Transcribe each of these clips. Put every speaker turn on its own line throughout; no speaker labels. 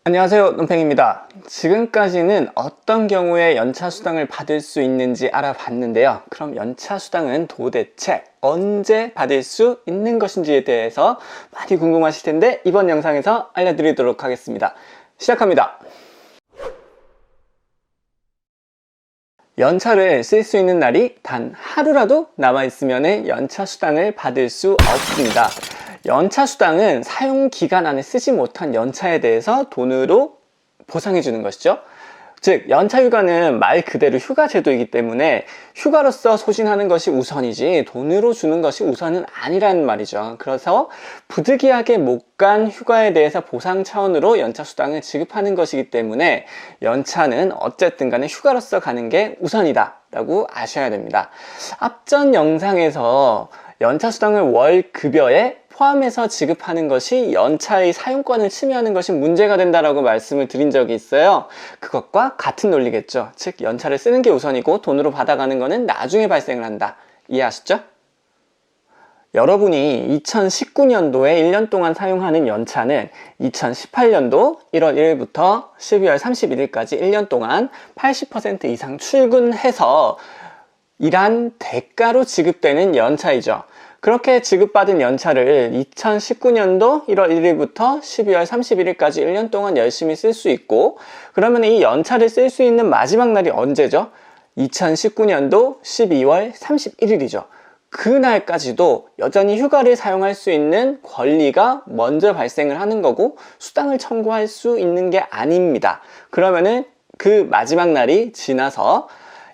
안녕하세요, 논팽입니다. 지금까지는 어떤 경우에 연차수당을 받을 수 있는지 알아봤는데요. 그럼 연차수당은 도대체 언제 받을 수 있는 것인지에 대해서 많이 궁금하실 텐데 이번 영상에서 알려드리도록 하겠습니다. 시작합니다. 연차를 쓸 수 있는 날이 단 하루라도 남아있으면 연차수당을 받을 수 없습니다. 연차수당은 사용기간 안에 쓰지 못한 연차에 대해서 돈으로 보상해 주는 것이죠. 즉 연차휴가는 말 그대로 휴가 제도이기 때문에 휴가로서 소진하는 것이 우선이지 돈으로 주는 것이 우선은 아니라는 말이죠. 그래서 부득이하게 못 간 휴가에 대해서 보상 차원으로 연차수당을 지급하는 것이기 때문에 연차는 어쨌든 간에 휴가로서 가는 게 우선이다 라고 아셔야 됩니다. 앞전 영상에서 연차수당을 월 급여에 포함해서 지급하는 것이 연차의 사용권을 침해하는 것이 문제가 된다라고 말씀을 드린 적이 있어요. 그것과 같은 논리겠죠. 즉 연차를 쓰는 게 우선이고 돈으로 받아가는 것은 나중에 발생을 한다. 이해하셨죠? 여러분이 2019년도에 1년 동안 사용하는 연차는 2018년도 1월 1일부터 12월 31일까지 1년 동안 80% 이상 출근해서 일한 대가로 지급되는 연차이죠. 그렇게 지급받은 연차를 2019년도 1월 1일부터 12월 31일까지 1년 동안 열심히 쓸 수 있고, 그러면 이 연차를 쓸 수 있는 마지막 날이 언제죠? 2019년도 12월 31일이죠. 그날까지도 여전히 휴가를 사용할 수 있는 권리가 먼저 발생을 하는 거고 수당을 청구할 수 있는 게 아닙니다. 그러면은 그 마지막 날이 지나서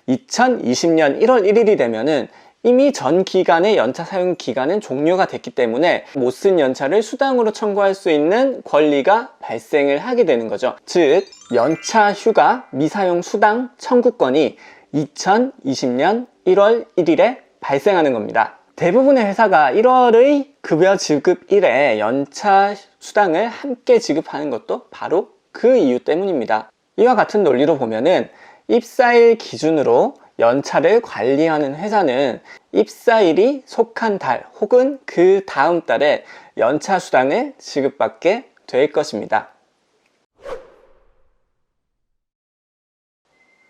2020년 1월 1일이 되면은 이미 전 기간의 연차 사용 기간은 종료가 됐기 때문에 못 쓴 연차를 수당으로 청구할 수 있는 권리가 발생을 하게 되는 거죠. 즉 연차 휴가 미사용 수당 청구권이 2020년 1월 1일에 발생하는 겁니다. 대부분의 회사가 1월의 급여 지급일에 연차 수당을 함께 지급하는 것도 바로 그 이유 때문입니다. 이와 같은 논리로 보면은 입사일 기준으로 연차를 관리하는 회사는 입사일이 속한 달 혹은 그 다음 달에 연차 수당을 지급받게 될 것입니다.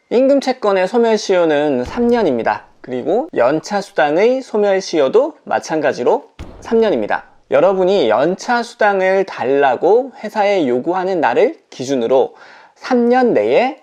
임금채권의 소멸시효는 3년입니다. 그리고 연차 수당의 소멸시효도 마찬가지로 3년입니다. 여러분이 연차 수당을 달라고 회사에 요구하는 날을 기준으로 3년 내에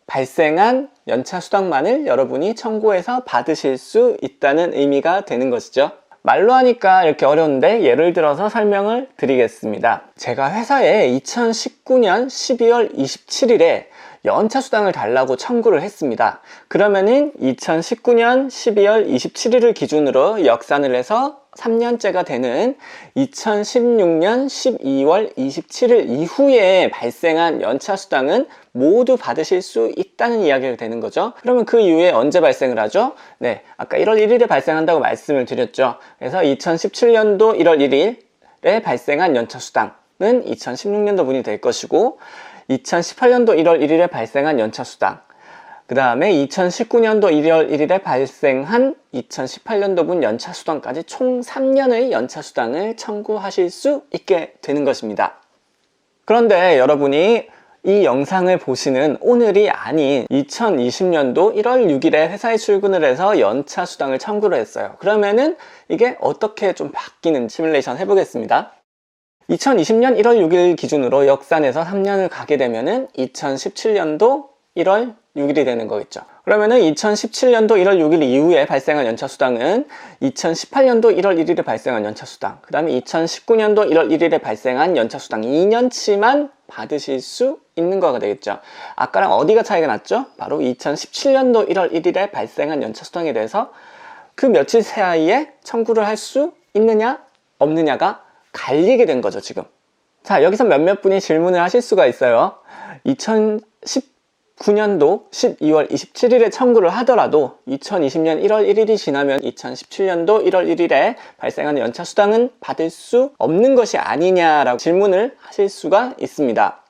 발생한 연차 수당만을 여러분이 청구해서 받으실 수 있다는 의미가 되는 것이죠. 말로 하니까 이렇게 어려운데 예를 들어서 설명을 드리겠습니다. 제가 회사에 2019년 12월 27일에 연차 수당을 달라고 청구를 했습니다. 그러면은 2019년 12월 27일을 기준으로 역산을 해서 3년째가 되는 2016년 12월 27일 이후에 발생한 연차 수당은 모두 받으실 수 있다는 이야기가 되는 거죠. 그러면 그 이후에 언제 발생을 하죠? 네, 아까 1월 1일에 발생한다고 말씀을 드렸죠. 그래서 2017년도 1월 1일에 발생한 연차 수당은 2016년도 분이 될 것이고 2018년도 1월 1일에 발생한 연차수당, 그 다음에 2019년도 1월 1일에 발생한 2018년도분 연차수당까지 총 3년의 연차수당을 청구하실 수 있게 되는 것입니다. 그런데 여러분이 이 영상을 보시는 오늘이 아닌 2020년도 1월 6일에 회사에 출근을 해서 연차수당을 청구를 했어요. 그러면은 이게 어떻게 좀 바뀌는 시뮬레이션 해보겠습니다. 2020년 1월 6일 기준으로 역산해서 3년을 가게 되면은 2017년도 1월 6일이 되는 거겠죠. 그러면은 2017년도 1월 6일 이후에 발생한 연차수당은 2018년도 1월 1일에 발생한 연차수당, 그 다음에 2019년도 1월 1일에 발생한 연차수당 2년치만 받으실 수 있는 거가 되겠죠. 아까랑 어디가 차이가 났죠? 바로 2017년도 1월 1일에 발생한 연차수당에 대해서 그 며칠 사이에 청구를 할 수 있느냐 없느냐가 갈리게 된 거죠, 지금. 자, 여기서 몇몇 분이 질문을 하실 수가 있어요. 2019년도 12월 27일에 청구를 하더라도 2020년 1월 1일이 지나면 2017년도 1월 1일에 발생하는 연차 수당은 받을 수 없는 것이 아니냐라고 질문을 하실 수가 있습니다.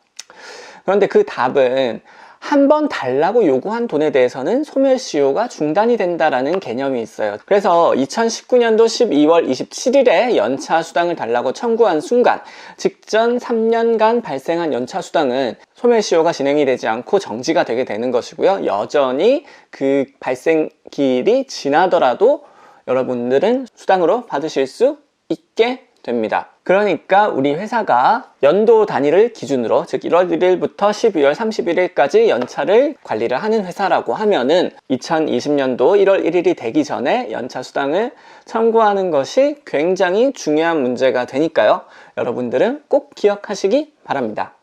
그런데 그 답은 한 번 달라고 요구한 돈에 대해서는 소멸시효가 중단이 된다라는 개념이 있어요. 그래서 2019년도 12월 27일에 연차 수당을 달라고 청구한 순간 직전 3년간 발생한 연차 수당은 소멸시효가 진행이 되지 않고 정지가 되게 되는 것이고요. 여전히 그 발생기일이 지나더라도 여러분들은 수당으로 받으실 수 있게 됩니다. 그러니까 우리 회사가 연도 단위를 기준으로, 즉 1월 1일부터 12월 31일까지 연차를 관리를 하는 회사라고 하면은 2020년도 1월 1일이 되기 전에 연차 수당을 청구하는 것이 굉장히 중요한 문제가 되니까요. 여러분들은 꼭 기억하시기 바랍니다.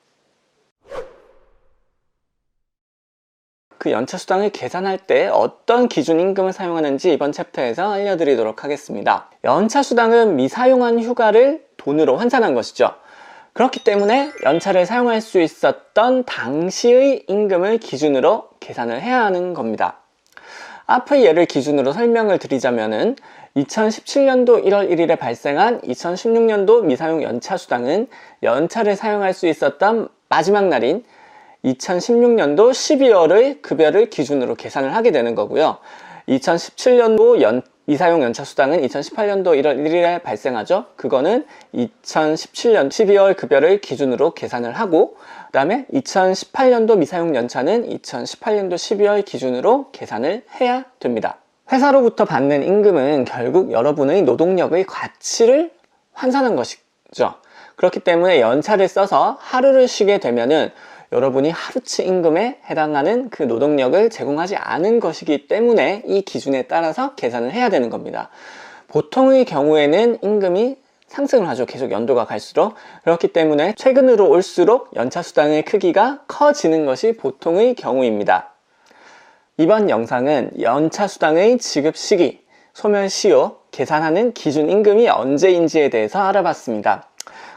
그 연차 수당을 계산할 때 어떤 기준 임금을 사용하는지 이번 챕터에서 알려드리도록 하겠습니다. 연차 수당은 미사용한 휴가를 돈으로 환산한 것이죠. 그렇기 때문에 연차를 사용할 수 있었던 당시의 임금을 기준으로 계산을 해야 하는 겁니다. 앞의 예를 기준으로 설명을 드리자면은 2017년도 1월 1일에 발생한 2016년도 미사용 연차 수당은 연차를 사용할 수 있었던 마지막 날인 2016년도 12월의 급여를 기준으로 계산을 하게 되는 거고요. 2017년도 미사용 연차 수당은 2018년도 1월 1일에 발생하죠. 그거는 2017년 12월 급여를 기준으로 계산을 하고, 그 다음에 2018년도 미사용 연차는 2018년도 12월 기준으로 계산을 해야 됩니다. 회사로부터 받는 임금은 결국 여러분의 노동력의 가치를 환산한 것이죠. 그렇기 때문에 연차를 써서 하루를 쉬게 되면은 여러분이 하루치 임금에 해당하는 그 노동력을 제공하지 않은 것이기 때문에 이 기준에 따라서 계산을 해야 되는 겁니다. 보통의 경우에는 임금이 상승을 하죠. 계속 연도가 갈수록. 그렇기 때문에 최근으로 올수록 연차 수당의 크기가 커지는 것이 보통의 경우입니다. 이번 영상은 연차 수당의 지급 시기, 소멸시효, 계산하는 기준 임금이 언제인지에 대해서 알아봤습니다.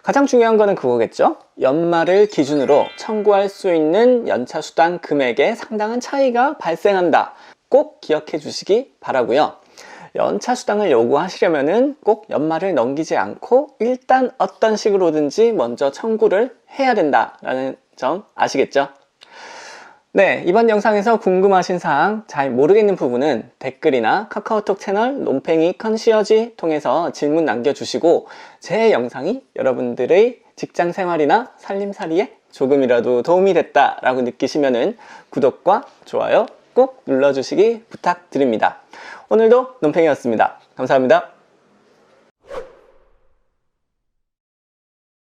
가장 중요한 거는 그거겠죠. 연말을 기준으로 청구할 수 있는 연차 수당 금액에 상당한 차이가 발생한다. 꼭 기억해 주시기 바라고요. 연차 수당을 요구하시려면은 꼭 연말을 넘기지 않고 일단 어떤 식으로든지 먼저 청구를 해야 된다라는 점 아시겠죠? 네, 이번 영상에서 궁금하신 사항, 잘 모르겠는 부분은 댓글이나 카카오톡 채널 논팽이 컨시어지 통해서 질문 남겨주시고 제 영상이 여러분들의 직장 생활이나 살림살이에 조금이라도 도움이 됐다라고 느끼시면은 구독과 좋아요 꼭 눌러주시기 부탁드립니다. 오늘도 논팽이였습니다. 감사합니다.